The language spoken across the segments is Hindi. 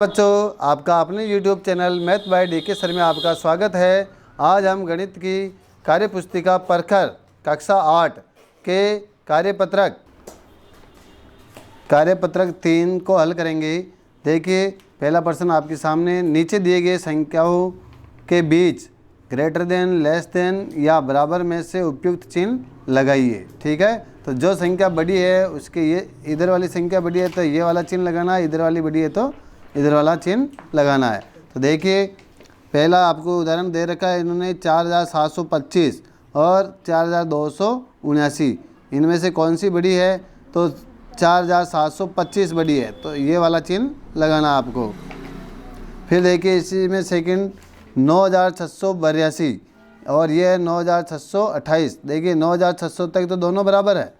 बच्चों, आपका अपने YouTube channel math bye DK sir में आपका स्वागत है। आज हम गणित की कार्यपुस्तिका प्रखर कक्षा 8 के कार्यपत्रक 3 को हल करेंगे। देखिए, पहला प्रश्न आपके सामने, नीचे दिए गए संख्याओं के बीच ग्रेटर देन, लेस देन या बराबर में से उपयुक्त चिन्ह लगाइए। ठीक है, तो जो संख्या बड़ी है उसके ये इधर वाली संख्या बड़ी है तो ये वाला चिन्ह लगाना है, इधर वाली बड़ी है तो इधर वाला चिन्ह लगाना है। तो देखिए, पहला आपको उदाहरण दे रखा है इन्होंने 4725 और 4279, इनमें से कौन सी बड़ी है? तो 4725 बड़ी है, तो ये वाला चिन्ह लगाना आपको। फिर देखिए, इसी में सेकंड 9682 और ये है 9628। देखिए 9600 तक तो दोनों बराबर है,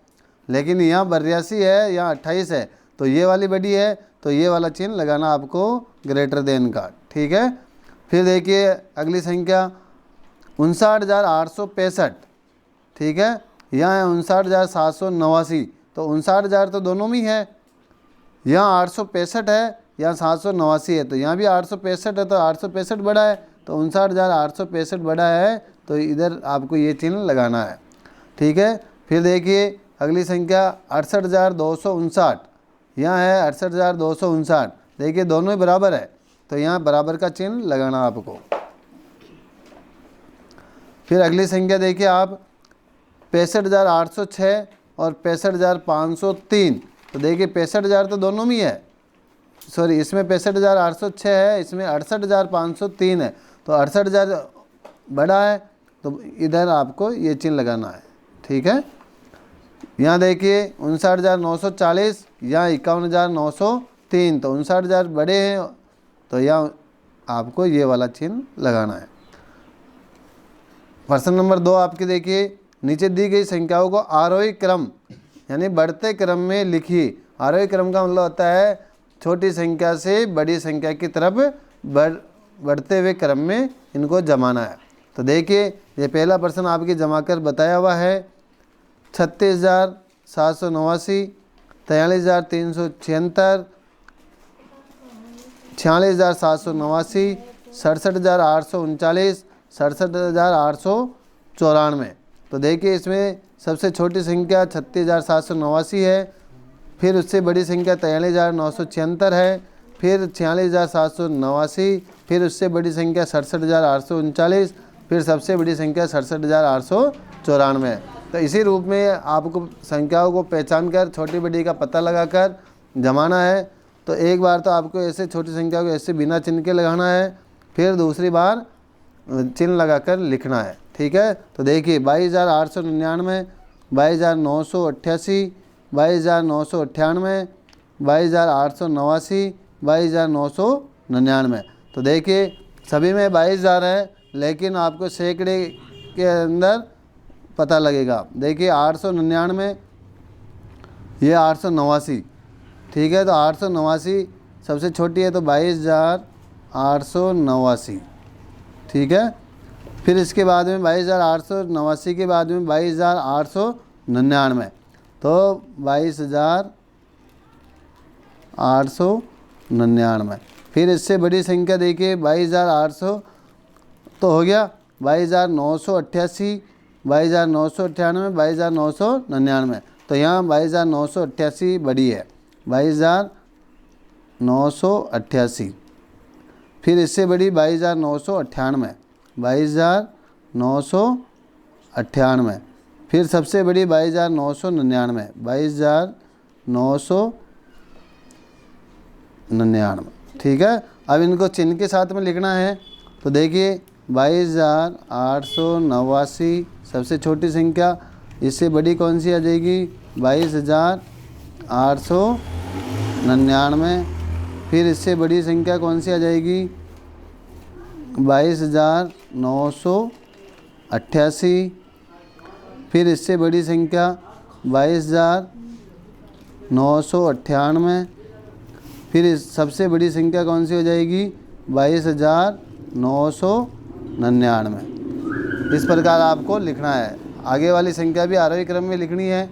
लेकिन यहाँ 82 है, यहाँ 28 है, तो ये वाली बड़ी है, तो ये वाला चिन्ह लगाना आपको ग्रेटर देन का। ठीक है, फिर देखिए अगली संख्या 59,865। ठीक है, यहाँ है 59,789, तो 59,000 तो दोनों में ही है। यहाँ 865 है, यहाँ 789 है, तो यहाँ भी 865 है, तो 865 बड़ा है, तो 59,865 बड़ा है, तो इधर आपको ये चिन्ह लगाना है। ठीक है, फिर देखिए अगली संख्या 68,259, यहाँ है 68,259। देखिए दोनों ही बराबर है, तो यहाँ बराबर का चिन्ह लगाना आपको। फिर अगली संख्या देखिए आप 65,806 और 65,503। तो देखिए 65,000 तो दोनों में ही है, सॉरी इसमें 65,806 है, इसमें 68,503 है, तो 68,000 बड़ा है, तो इधर आपको ये चिन्ह लगाना है। ठीक है, यहाँ देखिए 59,940 या 51,903, तो 59,000 बड़े हैं, तो यहाँ आपको ये वाला चिन्ह लगाना है। प्रश्न नंबर 2 आपके देखिए, नीचे दी गई संख्याओं को आरोही क्रम यानी बढ़ते क्रम में लिखिए। आरोही क्रम का मतलब होता है छोटी संख्या से बड़ी संख्या की तरफ बढ़ते हुए क्रम में इनको जमाना है। तो देखिए ये पहला प्रश्न आपकी जमा कर बताया हुआ है 36,789, 43,376, 46,789, 67,839, 67,894। तो देखिए इसमें सबसे छोटी संख्या 36,789 है, फिर उससे बड़ी संख्या 43,976 है, फिर 46,789, फिर उससे बड़ी संख्या 67,839, फिर सबसे बड़ी संख्या 67,894 है। तो इसी रूप में आपको संख्याओं को पहचान कर छोटी बड़ी का पता लगाकर जमाना है। तो एक बार तो आपको ऐसे छोटी संख्या को ऐसे बिना चिन्ह के लगाना है, फिर दूसरी बार चिन्ह लगाकर लिखना है। ठीक है, तो देखिए 22,899, 22,988, 22,998, 22,889, 22,999। तो देखिए सभी में 22,000 है, लेकिन आपको सैकड़े के अंदर पता लगेगा। देखिए 899, ये 889। ठीक है, तो 889 सबसे छोटी है, तो 22,889। ठीक है, फिर इसके बाद में 22,889 के बाद में 22,899, तो 22,899। फिर इससे बड़ी संख्या देखिए 22,800 तो हो गया, 22,988, 22,998, 22,999, तो यहाँ 22,988 बड़ी है, 22,988। फिर इससे बड़ी 22,998, 22,998। फिर सबसे बड़ी 22,999, 22,999। ठीक है, अब इनको चिन्ह के साथ में लिखना है। तो देखिए 22,889 सबसे छोटी संख्या, इससे बड़ी कौन सी आ जाएगी? 22,899। फिर इससे बड़ी संख्या कौन सी आ जाएगी? 22,988। फिर इससे बड़ी संख्या 22,998। फिर इस सबसे बड़ी संख्या कौन सी हो जाएगी? 22,999। इस प्रकार आपको लिखना है। आगे वाली संख्या भी आरोही क्रम में लिखनी है,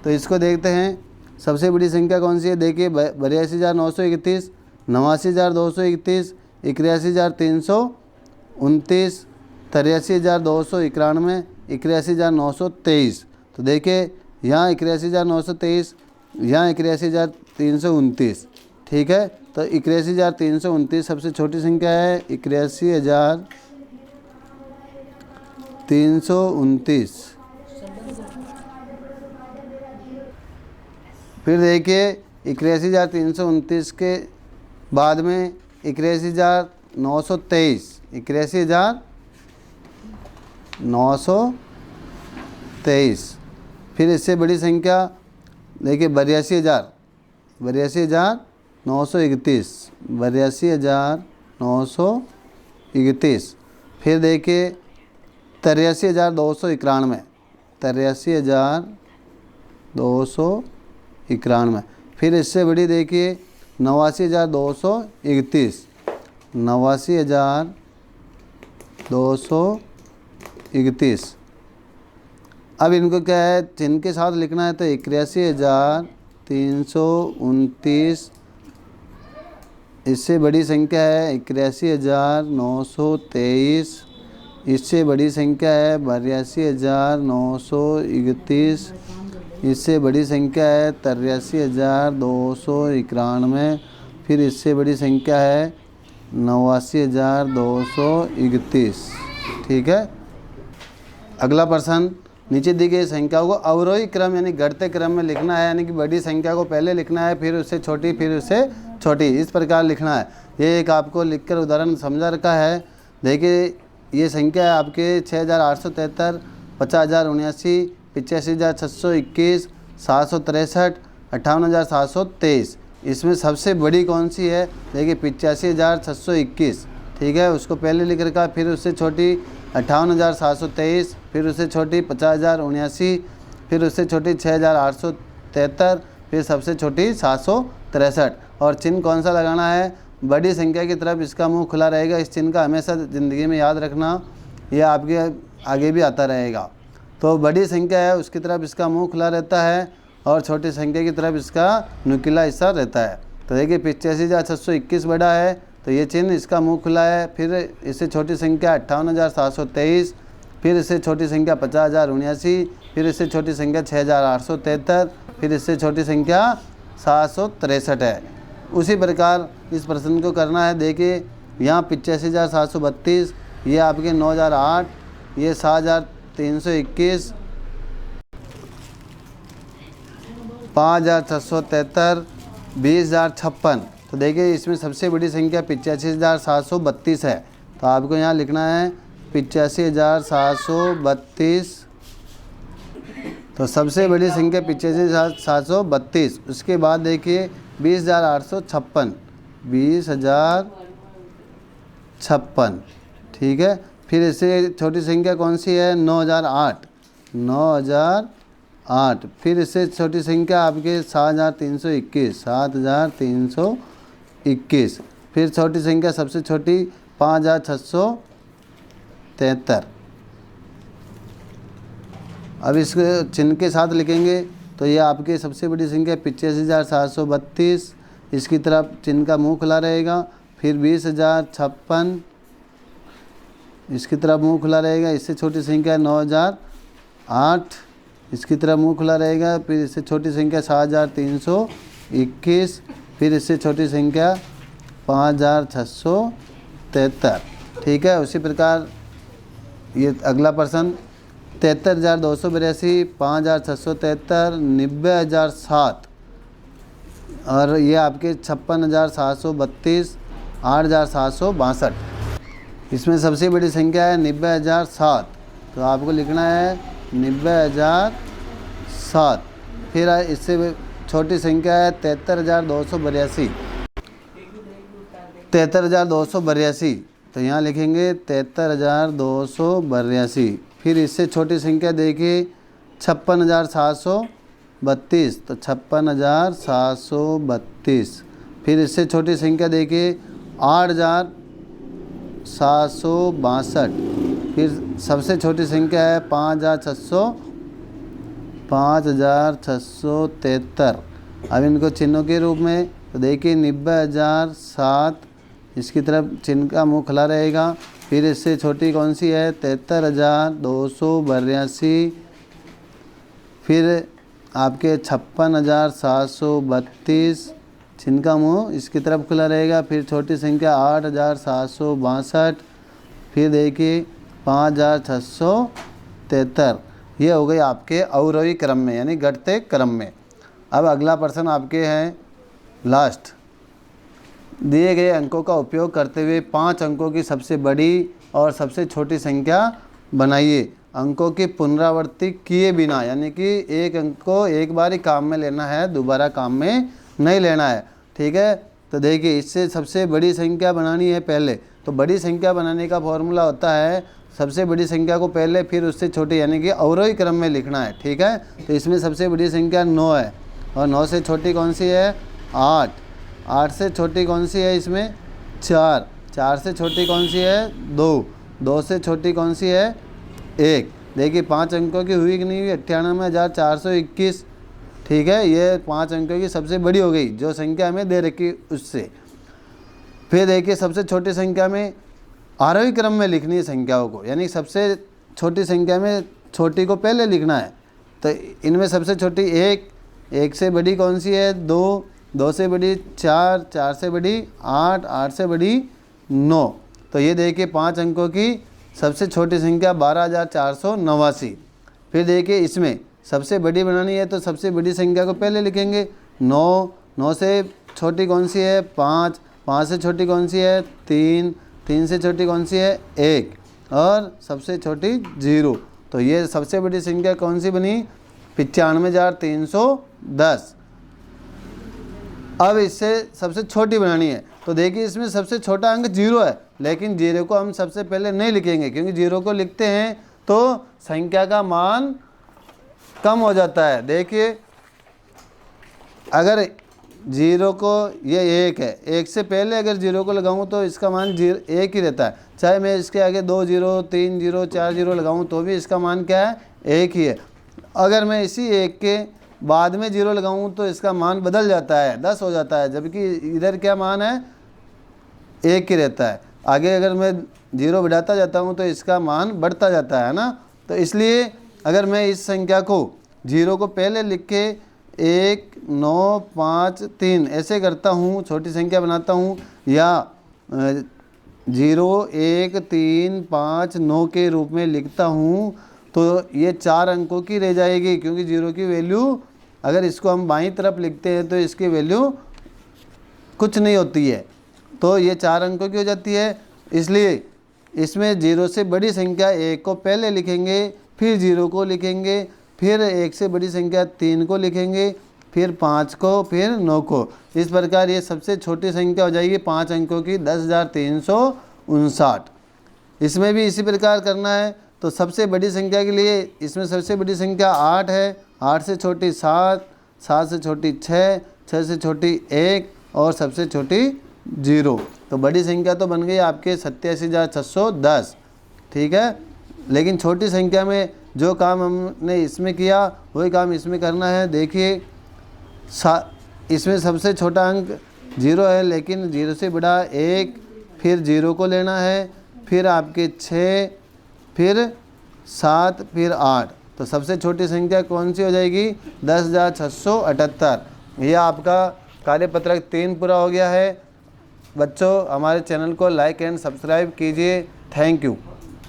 तो इसको देखते हैं। सबसे बड़ी संख्या कौन सी है? देखिए 82,931, 89,231, 81,329, 83,291, 81,923। तो देखिए यहाँ 81,923, यहाँ 81,329। ठीक है, तो 81,329 सबसे छोटी संख्या है। 81,329। फिर देखिए 81,329 के बाद में 81,923, 81,923। फिर इससे बड़ी संख्या देखिए 82,931, 82,931। फिर देखिए 83,291, 83,291। फिर इससे बड़ी देखिए 89,231, 89,231। अब इनको क्या है, चिन्ह के साथ लिखना है, तो 81,329। इससे बड़ी संख्या है 81,923। इससे बड़ी संख्या है 82,931। इससे बड़ी संख्या है 83,291। फिर इससे बड़ी संख्या है 89,231। ठीक है। अगला प्रश्न, नीचे दी गई संख्याओं को अवरोही क्रम यानी घटते क्रम में लिखना है, यानी कि बड़ी संख्या को पहले लिखना है, फिर उससे छोटी, फिर उससे छोटी, इस प्रकार लिखना है। ये एक आपको लिखकर उदाहरण समझा रखा है। देखिए ये संख्या है आपके 6,873, 50,079, 85,621, 763, 58,723। इसमें सबसे बड़ी कौन सी है? देखिए 85,621। ठीक है, उसको पहले लिख रखा है। फिर उससे छोटी 58,723, फिर उससे छोटी 50,079, फिर उससे छोटी 6,873, फिर सबसे छोटी 763। और चिन्ह कौन सा लगाना है? बड़ी संख्या की तरफ इसका मुंह खुला रहेगा। इस चिन्ह का हमेशा ज़िंदगी में याद रखना, यह आपके आगे भी आता रहेगा। तो बड़ी संख्या है उसकी तरफ इसका मुंह खुला रहता है, और छोटी संख्या की तरफ इसका नुकीला हिस्सा रहता है। तो देखिए 85,621 बड़ा है, तो ये चिन्ह इसका मुंह खुला है। फिर इससे छोटी संख्या 58,723, फिर इससे छोटी संख्या 50,079, फिर इससे छोटी संख्या 6,873, फिर इससे छोटी संख्या 763 है। उसी प्रकार इस प्रश्न को करना है। देखिए यहाँ 85,732, ये आपके 9,008, ये 7,321, 5,673, 20,056। तो देखिए इसमें सबसे बड़ी संख्या 85,732 है। तो आपको यहाँ लिखना है 85,732। तो सबसे बड़ी संख्या 85,732। उसके बाद देखिए 20,856, 20,056। ठीक है, फिर इससे छोटी संख्या कौन सी है? 9,008, 9,008। फिर इससे छोटी संख्या आपके 7,321, 7,321। फिर छोटी संख्या सबसे छोटी 5,673। अब इसको चिन्ह के साथ लिखेंगे, तो ये आपके सबसे बड़ी संख्या 85,732, इसकी तरफ चिन्ह का मुंह खुला रहेगा। फिर 20,056, इसकी तरफ मुंह खुला रहेगा। इससे छोटी संख्या 9,008, इसकी तरफ मुंह खुला रहेगा। फिर इससे छोटी संख्या 7,321, फिर इससे छोटी संख्या 5,673। ठीक है, उसी प्रकार ये अगला प्रश्न 73,282, 5,673, 90,007, और ये आपके 56,732, 8,762। इसमें सबसे बड़ी संख्या है 90,007। तो आपको लिखना है 90,007। फिर इससे छोटी संख्या है 73,282, 73,282। तो यहाँ लिखेंगे 73,282। फिर इससे छोटी संख्या देखिए 56,732, तो 56,732। फिर इससे छोटी संख्या देखिए 8,762। फिर सबसे छोटी संख्या है 5,673। अब इनको चिन्हों के रूप में तो देखिए 90,007, इसकी तरफ चिन्ह का मुँह खुला रहेगा। फिर इससे छोटी कौन सी है? 73,282। फिर आपके 56,732, चिन्ह का मुँह इसकी तरफ खुला रहेगा। फिर छोटी संख्या 8,762। फिर देखिए 5,673। ये हो गई आपके अवरोही क्रम में, यानी घटते क्रम में। अब अगला प्रश्न आपके हैं लास्ट। दिए गए अंकों का उपयोग करते हुए 5 अंकों की सबसे बड़ी और सबसे छोटी संख्या बनाइए। अंकों की पुनरावृत्ति किए बिना, यानी कि एक अंक को एक बार ही काम में लेना है, दोबारा काम में नहीं लेना है। ठीक है, तो देखिए इससे सबसे बड़ी संख्या बनानी है पहले। तो बड़ी संख्या बनाने का फॉर्मूला होता है सबसे बड़ी संख्या को पहले, फिर उससे छोटी, यानी कि अवरोही क्रम में लिखना है। ठीक है, तो इसमें सबसे बड़ी संख्या 9 है, और 9 से छोटी कौन सी है? 8। 8 से छोटी कौन सी है इसमें? 4। 4 से छोटी कौन सी है? 2। 2 से छोटी कौन सी है? 1। देखिए 5 अंकों की हुई कि नहीं हुई? 98,421। ठीक है, ये 5 अंकों की सबसे बड़ी हो गई, जो संख्या हमें दे रखी उससे। फिर देखिए सबसे छोटी संख्या में आरोही क्रम में लिखनी है संख्याओं को, यानी सबसे छोटी संख्या में छोटी को पहले लिखना है। तो इनमें सबसे छोटी 1, 1 से बड़ी कौन सी है? 2, 2 से बड़ी 4, 4 से बड़ी 8, 8 से बड़ी 9। तो ये देखिए 5 अंकों की सबसे छोटी संख्या 12,489। फिर देखिए इसमें सबसे बड़ी बनानी है, तो सबसे बड़ी संख्या को पहले लिखेंगे। 9, 9 से छोटी कौन सी है? 5, 5 से छोटी कौन सी है? 3, 3 से छोटी कौन सी है? 1, और सबसे छोटी 0। तो ये सबसे बड़ी संख्या कौन सी बनी? 95,310। अब इससे सबसे छोटी बनानी है, तो देखिए इसमें सबसे छोटा अंक 0 है, लेकिन 0 को हम सबसे पहले नहीं लिखेंगे, क्योंकि 0 को लिखते हैं तो संख्या का मान कम हो जाता है। देखिए अगर 0 को, ये 1 है, 1 से पहले अगर 0 को लगाऊं तो इसका मान 1 ही रहता है। चाहे मैं इसके आगे 2 0, 3 0, 4 0 लगाऊं तो भी इसका मान क्या है? 1 ही है। अगर मैं इसी 1 के बाद में 0 लगाऊं तो इसका मान बदल जाता है, 10 हो जाता है, जबकि इधर क्या मान है? 1 ही रहता है। आगे अगर मैं 0 बढ़ाता जाता हूं तो इसका मान बढ़ता जाता है ना। तो इसलिए अगर मैं इस संख्या को 0 को पहले लिख के 1 9 5 3 ऐसे करता हूँ, छोटी संख्या बनाता हूँ, या 0 1 3 5 9 के रूप में लिखता हूँ, तो ये 4 अंकों की रह जाएगी, क्योंकि 0 की वैल्यू अगर इसको हम बाईं तरफ लिखते हैं तो इसकी वैल्यू कुछ नहीं होती है, तो ये 4 अंकों की हो जाती है। इसलिए इसमें 0 से बड़ी संख्या 1 को पहले लिखेंगे, फिर 0 को लिखेंगे, फिर 1 से बड़ी संख्या 3 को लिखेंगे, फिर 5 को, फिर 9 को। इस प्रकार ये सबसे छोटी संख्या हो जाएगी 5 अंकों की 10,359। इसमें भी इसी प्रकार करना है। तो सबसे बड़ी संख्या के लिए इसमें सबसे बड़ी संख्या 8 है, 8 से छोटी 7, 7 से छोटी 6, 6 से छोटी 1, और सबसे छोटी 0। तो बड़ी संख्या तो बन गई आपके 87,610। ठीक है, लेकिन छोटी संख्या में जो काम हमने इसमें किया वही काम इसमें करना है। देखिए इसमें सबसे छोटा अंक 0 है, लेकिन 0 से बड़ा 1, फिर 0 को लेना है, फिर आपके 6, फिर 7, फिर 8। तो सबसे छोटी संख्या कौन सी हो जाएगी? 10,678। यह आपका कार्यपत्रक 3 पूरा हो गया है। बच्चों हमारे चैनल को लाइक एंड सब्सक्राइब कीजिए। Thank you.